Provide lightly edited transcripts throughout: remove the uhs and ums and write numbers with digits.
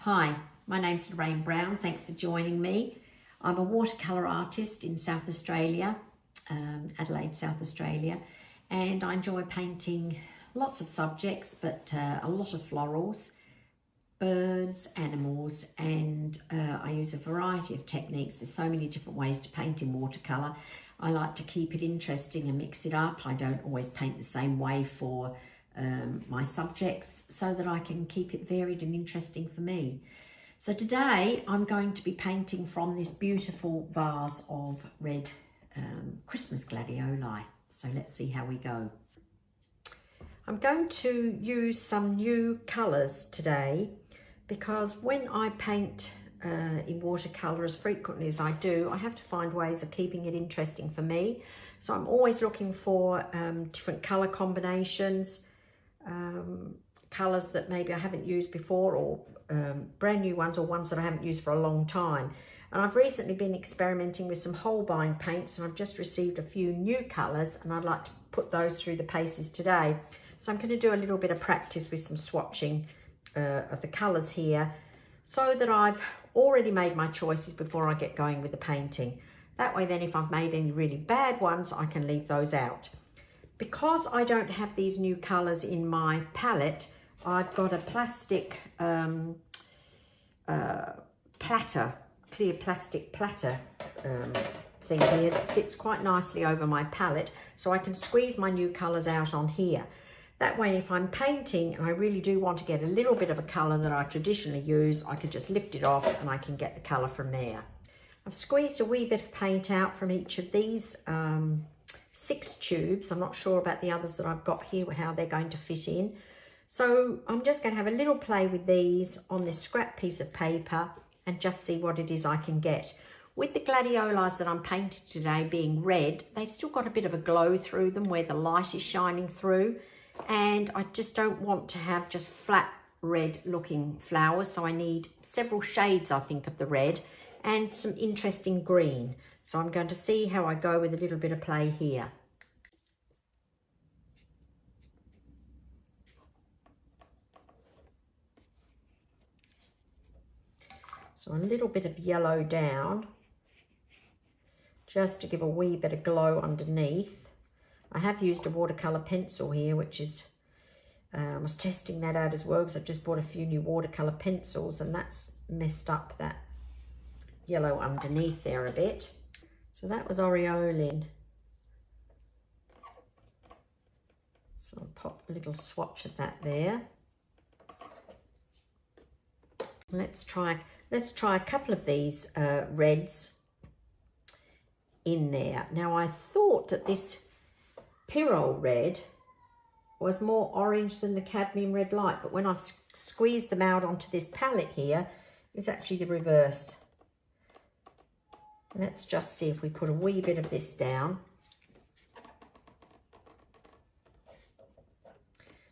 Hi, my name's Lorraine Brown. Thanks for joining me. I'm a watercolour artist in South Australia, Adelaide, South Australia, and I enjoy painting lots of subjects, but a lot of florals, birds, animals, and I use a variety of techniques. There's so many different ways to paint in watercolour. I like to keep it interesting and mix it up. I don't always paint the same way for my subjects, so that I can keep it varied and interesting for me. So today I'm going to be painting from this beautiful vase of red Christmas gladioli. So let's see how we go. I'm going to use some new colours today because when I paint in watercolour as frequently as I do, I have to find ways of keeping it interesting for me. So I'm always looking for different colour combinations, colours that maybe I haven't used before, or brand new ones, or ones that I haven't used for a long time. And I've recently been experimenting with some Holbein paints, and I've just received a few new colours, and I'd like to put those through the paces today. So I'm going to do a little bit of practice with some swatching of the colours here, so that I've already made my choices before I get going with the painting. That way then, if I've made any really bad ones, I can leave those out. Because I don't have these new colours in my palette, I've got a plastic platter, clear plastic platter thing here that fits quite nicely over my palette, so I can squeeze my new colours out on here. That way, if I'm painting and I really do want to get a little bit of a colour that I traditionally use, I can just lift it off and I can get the colour from there. I've squeezed a wee bit of paint out from each of these 6 tubes. I'm not sure about the others that I've got here, how they're going to fit in. So I'm just going to have a little play with these on this scrap piece of paper and just see what it is I can get. With the gladiolis that I'm painting today being red, they've still got a bit of a glow through them where the light is shining through. And I just don't want to have just flat red looking flowers. So I need several shades, I think, of the red and some interesting green. So I'm going to see how I go with a little bit of play here. So a little bit of yellow down, just to give a wee bit of glow underneath. I have used a watercolour pencil here, which is, I was testing that out as well because I've just bought a few new watercolour pencils, and that's messed up that yellow underneath there a bit. So that was Aureoli. So I'll pop a little swatch of that there. Let's try a couple of these reds in there. Now I thought that this Pyrrol Red was more orange than the Cadmium Red Light, but when I've squeezed them out onto this palette here, it's actually the reverse. Let's just see if we put a wee bit of this down.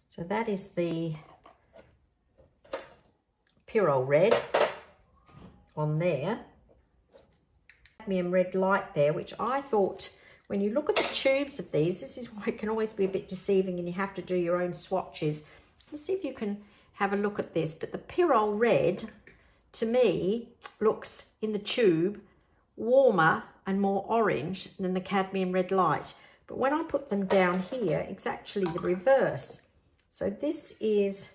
So that is the Pyrrol Red on there. Cadmium Red Light there, which I thought, when you look at the tubes of these, this is why it can always be a bit deceiving and you have to do your own swatches. Let's see if you can have a look at this. But the Pyrrol Red, to me, looks in the tube warmer and more orange than the Cadmium Red Light. But when I put them down here, it's actually the reverse. So this is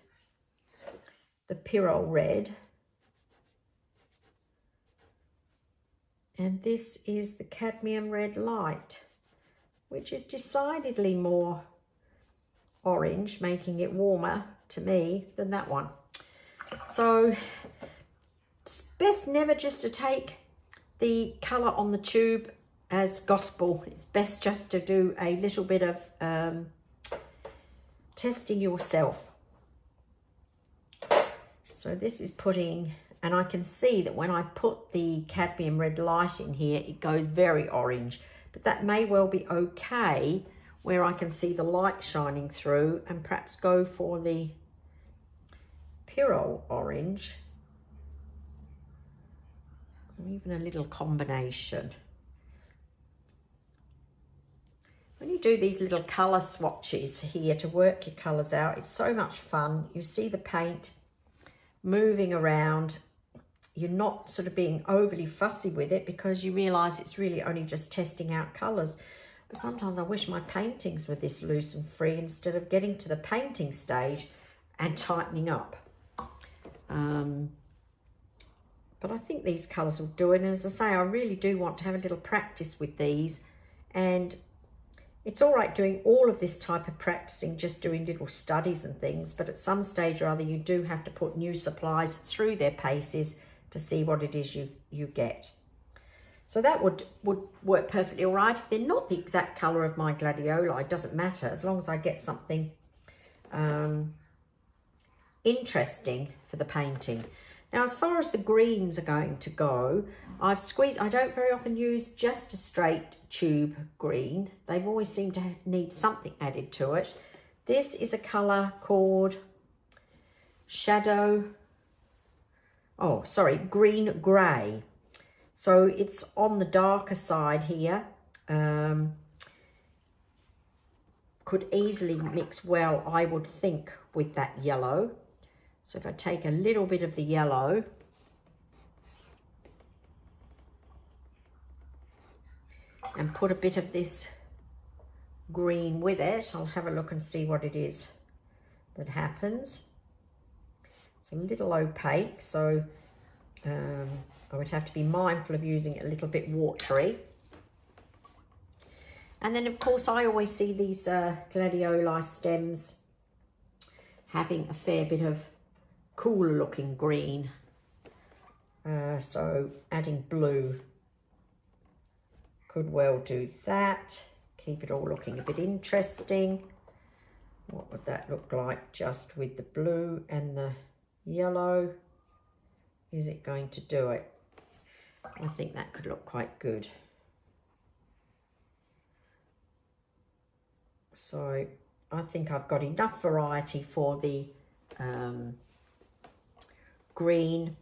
the Pyrrol Red, and this is the Cadmium Red Light, which is decidedly more orange, making it warmer to me than that one. So it's best never just to take the colour on the tube as gospel. It's best just to do a little bit of testing yourself. So this is putting, and I can see that when I put the Cadmium Red Light in here, it goes very orange, but that may well be okay where I can see the light shining through, and perhaps go for the Pyrrol orange, or even a little combination. When you do these little colour swatches here to work your colours out, it's so much fun. You see the paint moving around. You're not sort of being overly fussy with it because you realise it's really only just testing out colours. But sometimes I wish my paintings were this loose and free instead of getting to the painting stage and tightening up. But I think these colours will do it. And as I say, I really do want to have a little practice with these. And it's all right doing all of this type of practicing, just doing little studies and things. But at some stage or other, you do have to put new supplies through their paces to see what it is you get. So that would work perfectly all right. If they're not the exact colour of my Gladioli, it doesn't matter, as long as I get something interesting for the painting. Now, as far as the greens are going to go, I don't very often use just a straight tube green. They've always seemed to need something added to it. This is a colour called green grey. So it's on the darker side here. Could easily mix well, I would think, with that yellow. So if I take a little bit of the yellow and put a bit of this green with it, I'll have a look and see what it is that happens. It's a little opaque, so I would have to be mindful of using it a little bit watery. And then, of course, I always see these Gladioli stems having a fair bit of cooler looking green. So adding blue could well do that. Keep it all looking a bit interesting. What would that look like just with the blue and the yellow? Is it going to do it? I think that could look quite good. So I think I've got enough variety for the green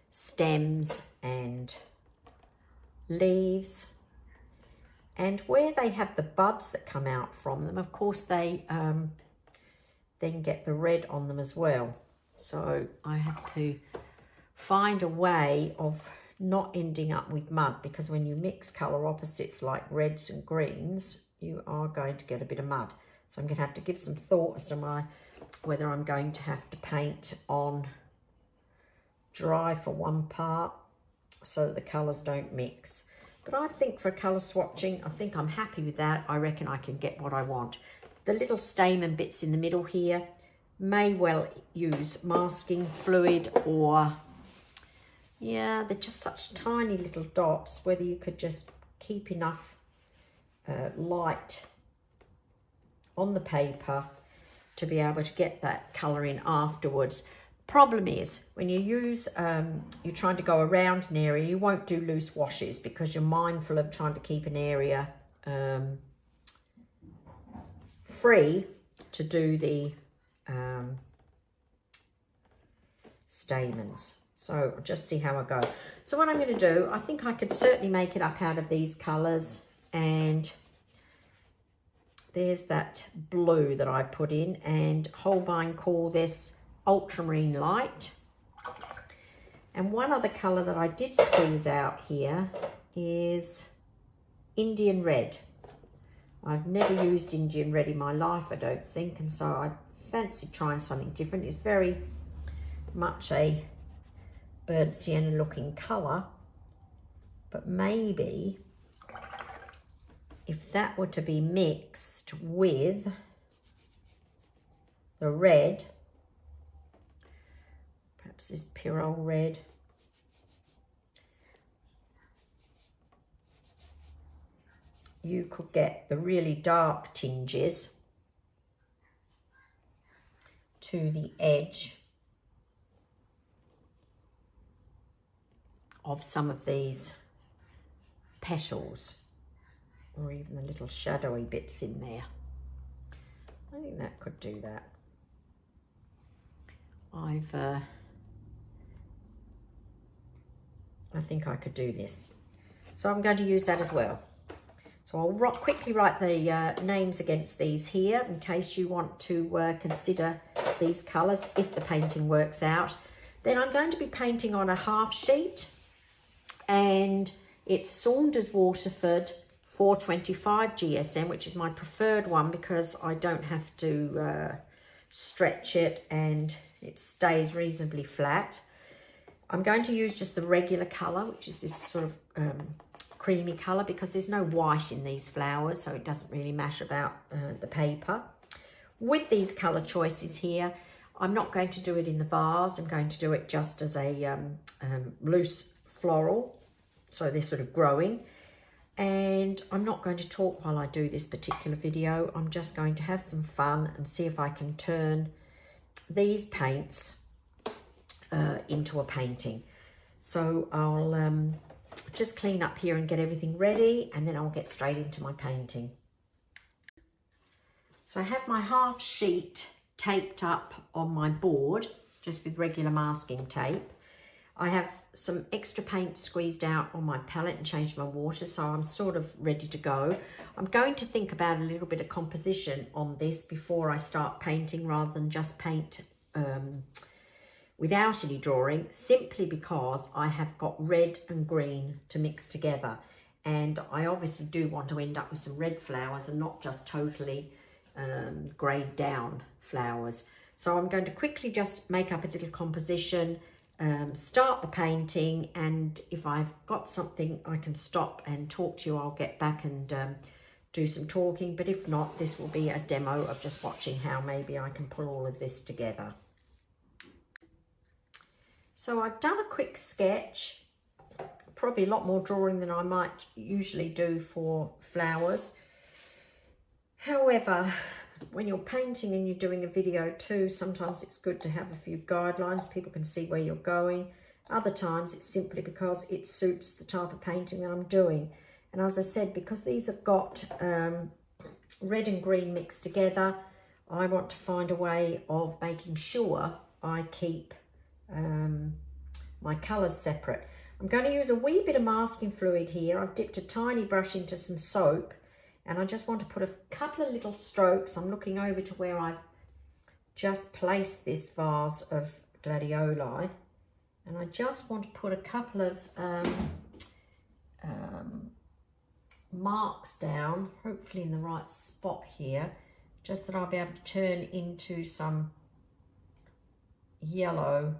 stems and leaves. And where they have the buds that come out from them, of course, they then get the red on them as well. So I have to find a way of not ending up with mud, because when you mix colour opposites like reds and greens, you are going to get a bit of mud. So I'm going to have to give some thought as to whether I'm going to have to paint on dry for one part so that the colours don't mix. But I think for colour swatching, I think I'm happy with that. I reckon I can get what I want. The little stamen bits in the middle here may well use masking fluid, or, yeah, they're just such tiny little dots, whether you could just keep enough light on the paper to be able to get that colour in afterwards. Problem is, when you use, you're trying to go around an area, you won't do loose washes because you're mindful of trying to keep an area free to do the stamens. So I'll just see how I go. So what I'm going to do, I think I could certainly make it up out of these colours, and there's that blue that I put in, and Holbein call this ultramarine light. And one other colour that I did squeeze out here is Indian red. I've never used Indian red in my life, I don't think, and so I fancy trying something different. It's very much a burnt sienna looking colour, but maybe if that were to be mixed with the red, perhaps this Pyrrol Red, you could get the really dark tinges to the edge of some of these petals, or even the little shadowy bits in there. I think that could do that. I think I could do this. So I'm going to use that as well. So I'll quickly write the names against these here in case you want to consider out these colours if the painting works out. Then I'm going to be painting on a half sheet, and it's Saunders Waterford 425 GSM, which is my preferred one because I don't have to stretch it and it stays reasonably flat. I'm going to use just the regular colour, which is this sort of creamy colour, because there's no white in these flowers, so it doesn't really matter about the paper. With these colour choices here, I'm not going to do it in the vase. I'm going to do it just as a loose floral, so they're sort of growing. And I'm not going to talk while I do this particular video. I'm just going to have some fun and see if I can turn these paints into a painting. So I'll just clean up here and get everything ready, and then I'll get straight into my painting. So I have my half sheet taped up on my board, just with regular masking tape. I have some extra paint squeezed out on my palette and changed my water, so I'm sort of ready to go. I'm going to think about a little bit of composition on this before I start painting, rather than just paint without any drawing, simply because I have got red and green to mix together, and I obviously do want to end up with some red flowers and not just totally greyed down flowers. So I'm going to quickly just make up a little composition, start the painting, and if I've got something I can stop and talk to you, I'll get back and do some talking. But if not, this will be a demo of just watching how maybe I can pull all of this together. So I've done a quick sketch, probably a lot more drawing than I might usually do for flowers. However, when you're painting and you're doing a video too, sometimes it's good to have a few guidelines. People can see where you're going. Other times it's simply because it suits the type of painting that I'm doing. And as I said, because these have got red and green mixed together, I want to find a way of making sure I keep my colours separate. I'm going to use a wee bit of masking fluid here. I've dipped a tiny brush into some soap, and I just want to put a couple of little strokes. I'm looking over to where I've just placed this vase of Gladioli, and I just want to put a couple of marks down, hopefully in the right spot here, just that I'll be able to turn into some yellow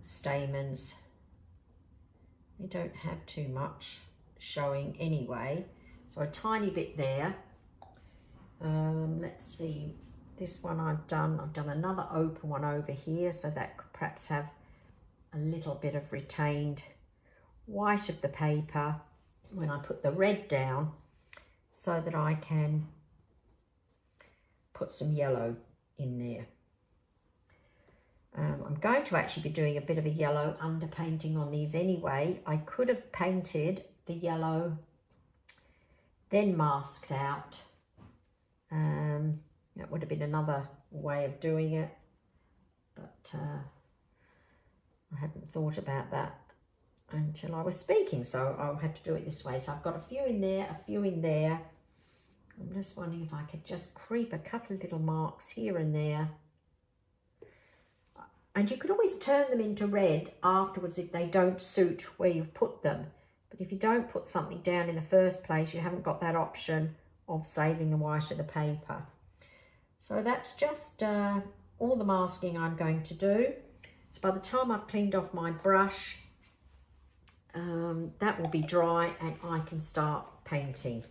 stamens. We don't have too much showing anyway, so a tiny bit there. Let's see, this one I've done another open one over here, so that could perhaps have a little bit of retained white of the paper when I put the red down, so that I can put some yellow in there. I'm going to actually be doing a bit of a yellow underpainting on these anyway. I could have painted the yellow, then masked out. That would have been another way of doing it, but I hadn't thought about that until I was speaking, so I'll have to do it this way. So I've got a few in there, a few in there. I'm just wondering if I could just creep a couple of little marks here and there. And you could always turn them into red afterwards if they don't suit where you've put them. But if you don't put something down in the first place, you haven't got that option of saving the white of the paper. So that's just all the masking I'm going to do. So by the time I've cleaned off my brush, that will be dry and I can start painting.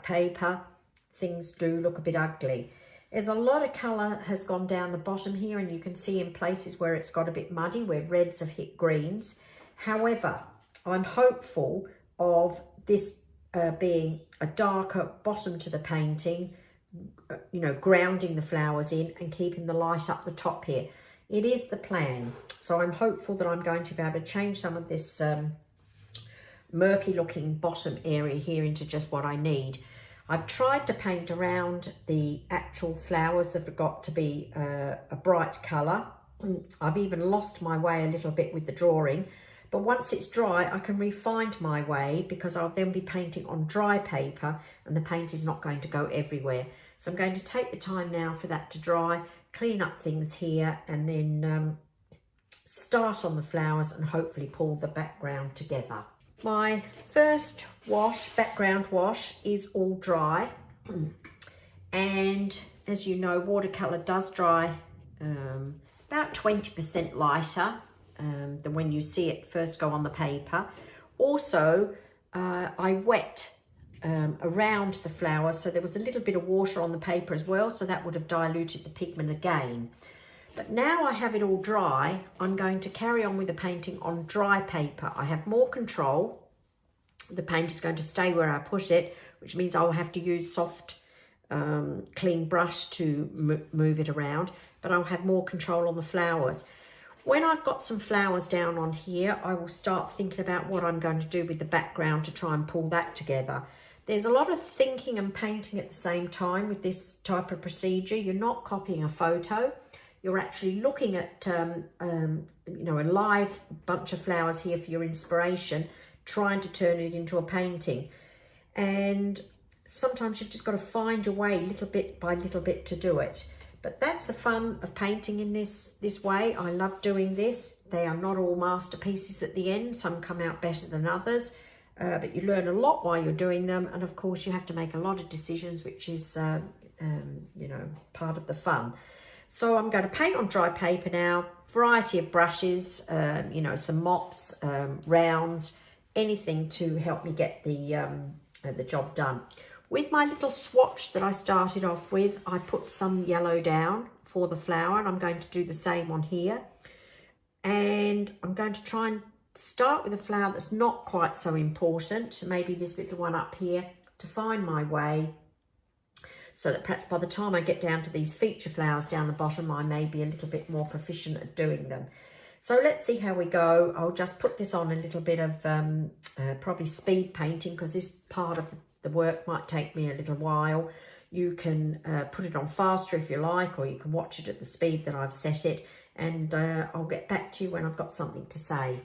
paper, things do look a bit ugly. There's a lot of colour has gone down the bottom here, and you can see in places where it's got a bit muddy, where reds have hit greens. However, I'm hopeful of this being a darker bottom to the painting, you know, grounding the flowers in and keeping the light up the top here. It is the plan. So I'm hopeful that I'm going to be able to change some of this murky looking bottom area here into just what I need. I've tried to paint around the actual flowers that have got to be a bright colour. I've even lost my way a little bit with the drawing, but once it's dry I can refine my way, because I'll then be painting on dry paper and the paint is not going to go everywhere. So I'm going to take the time now for that to dry, clean up things here, and then start on the flowers and hopefully pull the background together. My first wash, background wash, is all dry, and as you know, watercolour does dry about 20% lighter than when you see it first go on the paper. Also, I wet around the flowers, so there was a little bit of water on the paper as well, so that would have diluted the pigment again. But now I have it all dry, I'm going to carry on with the painting on dry paper. I have more control. The paint is going to stay where I put it, which means I'll have to use soft, clean brush to move it around, but I'll have more control on the flowers. When I've got some flowers down on here, I will start thinking about what I'm going to do with the background to try and pull that together. There's a lot of thinking and painting at the same time with this type of procedure. You're not copying a photo. You're actually looking at, you know, a live bunch of flowers here for your inspiration, trying to turn it into a painting. And sometimes you've just got to find your way little bit by little bit to do it. But that's the fun of painting in this way. I love doing this. They are not all masterpieces at the end. Some come out better than others, but you learn a lot while you're doing them. And of course you have to make a lot of decisions, which is, you know, part of the fun. So I'm going to paint on dry paper now, variety of brushes, you know, some mops, rounds, anything to help me get the job done. With my little swatch that I started off with, I put some yellow down for the flower, and I'm going to do the same on here. And I'm going to try and start with a flower that's not quite so important, maybe this little one up here, to find my way, so that perhaps by the time I get down to these feature flowers down the bottom, I may be a little bit more proficient at doing them. So let's see how we go. I'll just put this on a little bit of probably speed painting, because this part of the work might take me a little while. You can put it on faster if you like, or you can watch it at the speed that I've set it, and I'll get back to you when I've got something to say.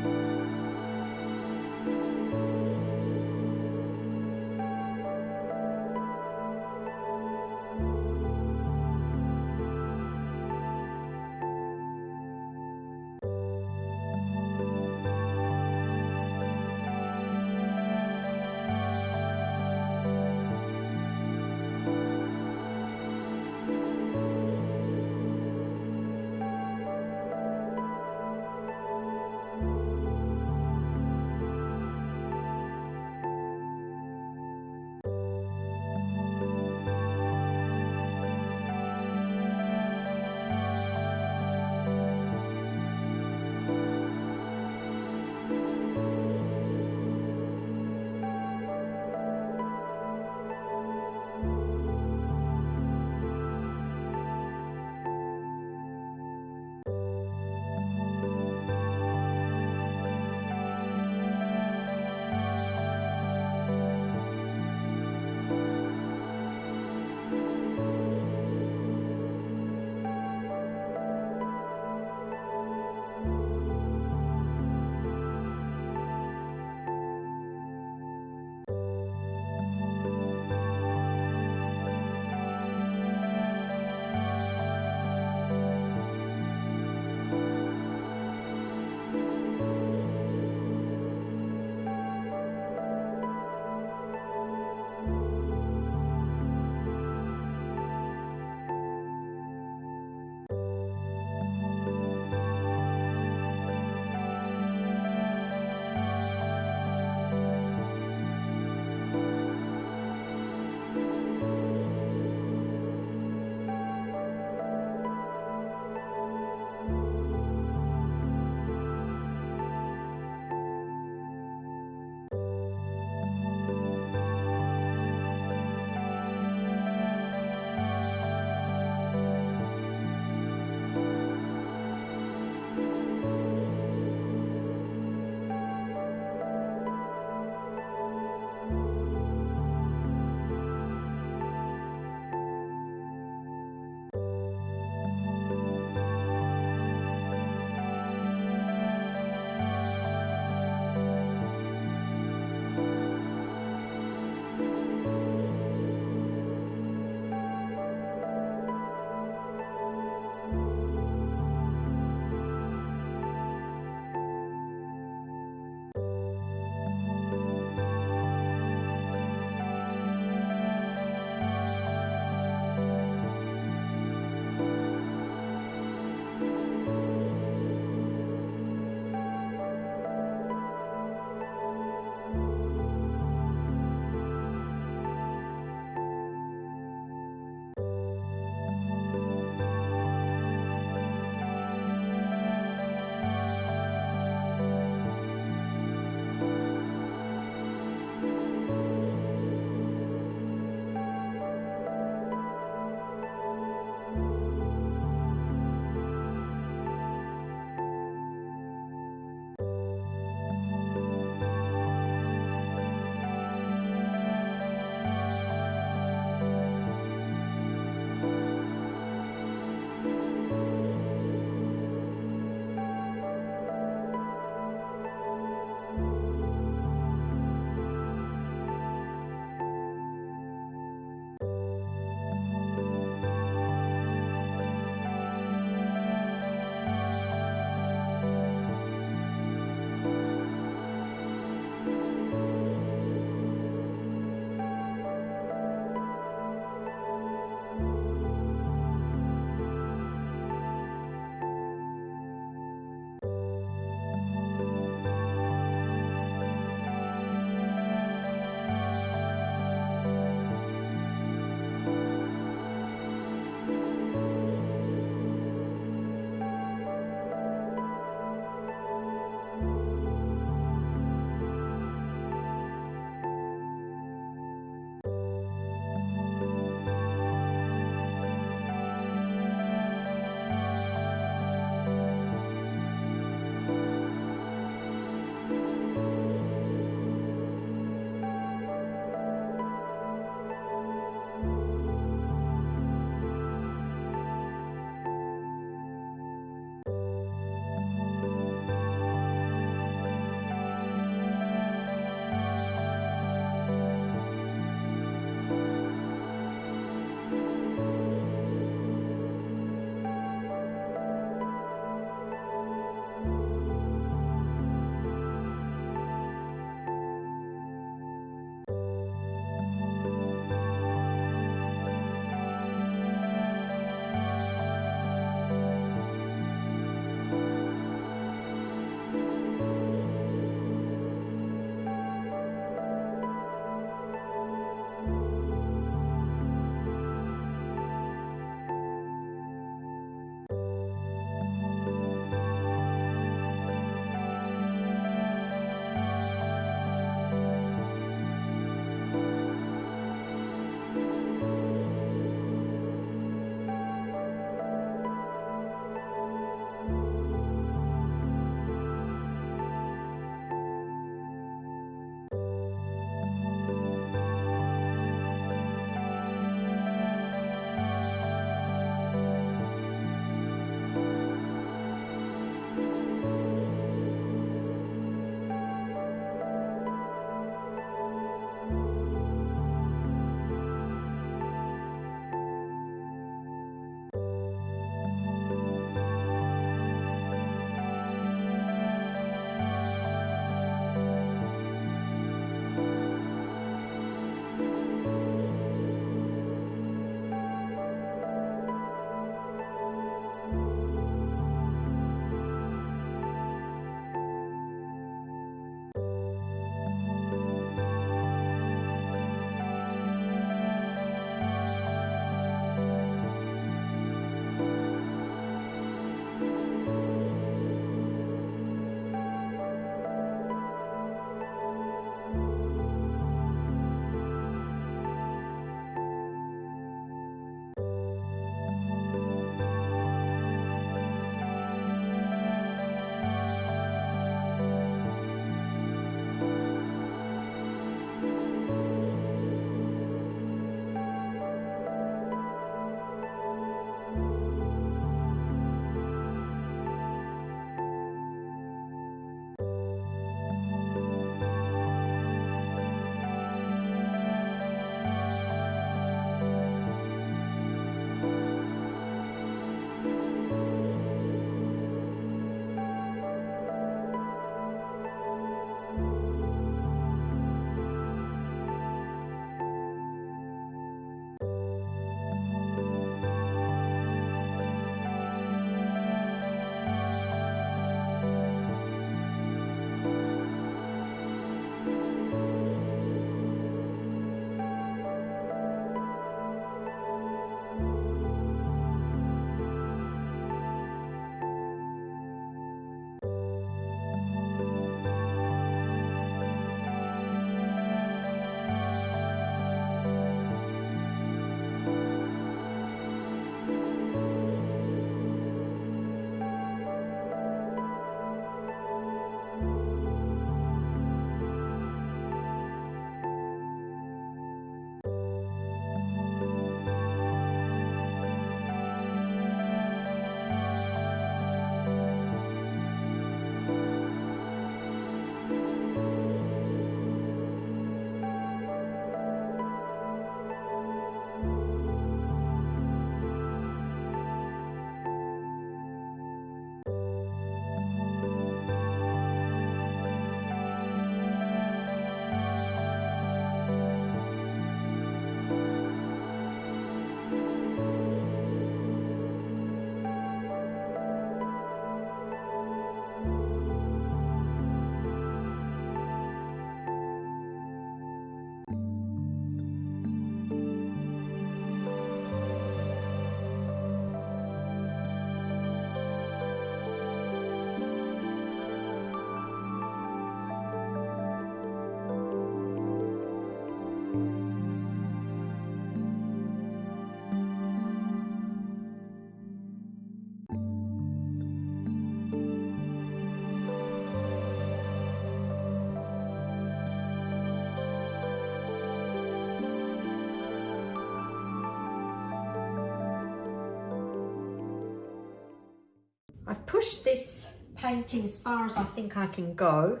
I've pushed this painting as far as I think I can go,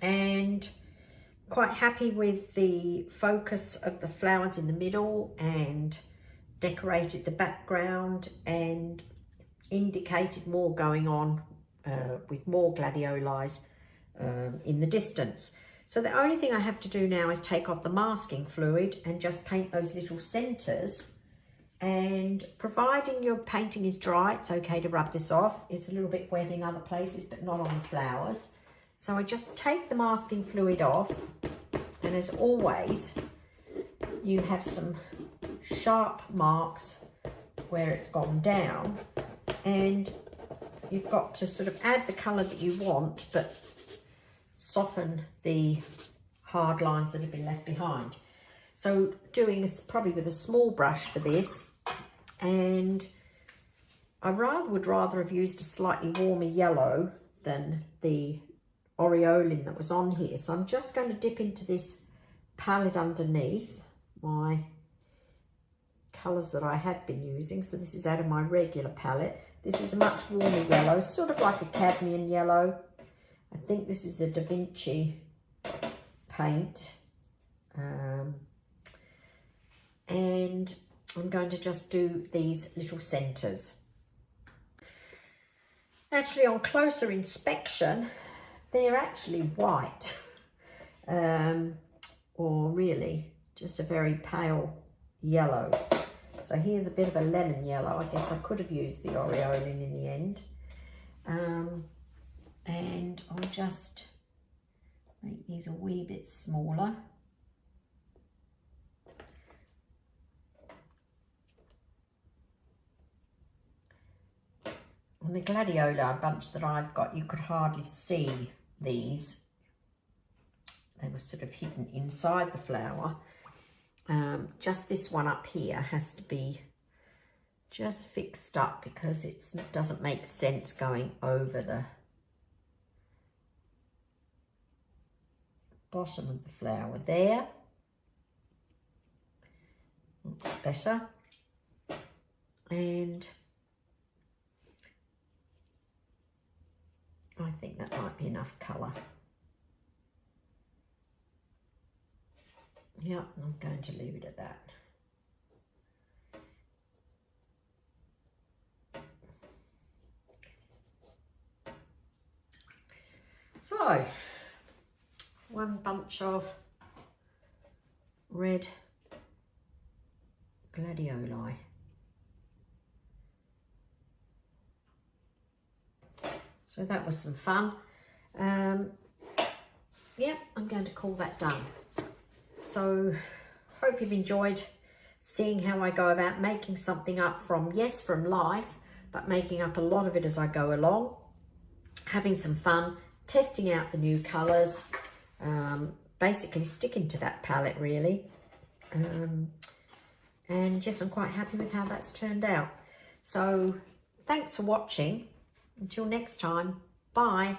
and quite happy with the focus of the flowers in the middle, and decorated the background and indicated more going on with more gladiolis in the distance. So the only thing I have to do now is take off the masking fluid and just paint those little centres. And providing your painting is dry, it's okay to rub this off. It's a little bit wet in other places, but not on the flowers. So I just take the masking fluid off, and as always, you have some sharp marks where it's gone down, and you've got to sort of add the colour that you want, but soften the hard lines that have been left behind. So doing this probably with a small brush for this, and I would rather have used a slightly warmer yellow than the Aureoli that was on here. So I'm just going to dip into this palette underneath my colours that I had been using. So this is out of my regular palette. This is a much warmer yellow, sort of like a cadmium yellow. I think this is a Da Vinci paint. And I'm going to just do these little centres. Actually, on closer inspection, they're actually white, or really just a very pale yellow. So here's a bit of a lemon yellow. I guess I could have used the Aureoli in the end. And I'll just make these a wee bit smaller. On the Gladioli bunch that I've got, you could hardly see these. They were sort of hidden inside the flower. Just this one up here has to be just fixed up because it doesn't make sense going over the bottom of the flower there. That's better. And I think that might be enough colour. Yeah, I'm going to leave it at that. So, one bunch of red Gladioli. So that was some fun. Yeah, I'm going to call that done. So hope you've enjoyed seeing how I go about making something up from life, but making up a lot of it as I go along, having some fun, testing out the new colours, basically sticking to that palette really. And yes, I'm quite happy with how that's turned out. So thanks for watching. Until next time, bye.